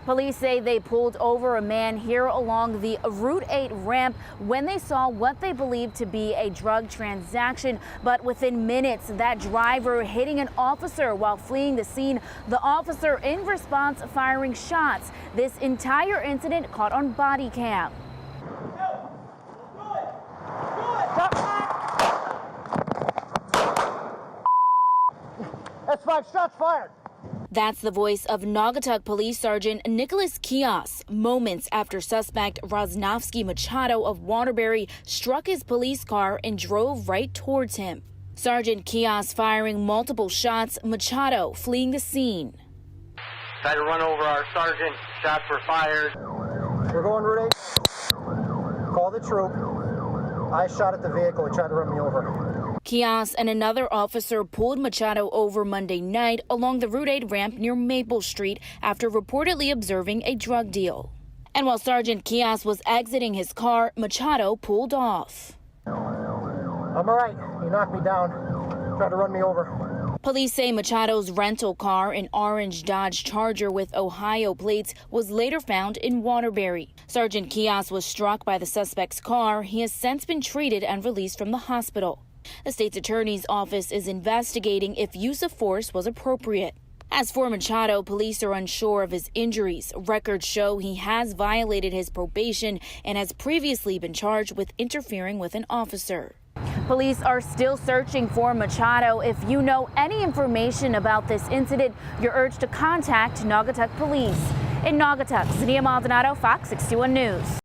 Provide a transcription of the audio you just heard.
Police say they pulled over a man here along the Route 8 ramp when they saw what they believed to be a drug transaction. But within minutes, that driver hitting an officer while fleeing the scene. The officer in response firing shots. This entire incident caught on body cam. That's 5 shots fired. That's the voice of Naugatuck Police Sergeant Nicholas Kios moments after suspect Rosnovsky Machado of Waterbury struck his police car and drove right towards him. Sergeant Kios firing multiple shots, Machado fleeing the scene. Tried to run over our sergeant, shots were fired. We're going Route 8. Call the troop. I shot at the vehicle. He tried to run me over. Kios and another officer pulled Machado over Monday night along the Route 8 ramp near Maple Street after reportedly observing a drug deal. And while Sergeant Kios was exiting his car, Machado pulled off. I'm all right. He knocked me down. Tried to run me over. Police say Machado's rental car, an orange Dodge Charger with Ohio plates, was later found in Waterbury. Sergeant Kios was struck by the suspect's car. He has since been treated and released from the hospital. The state's attorney's office is investigating if use of force was appropriate. As for Machado, police are unsure of his injuries. Records show he has violated his probation and has previously been charged with interfering with an officer. Police are still searching for Machado. If you know any information about this incident, you're urged to contact Naugatuck Police. In Naugatuck, Zania Maldonado, Fox 61 News.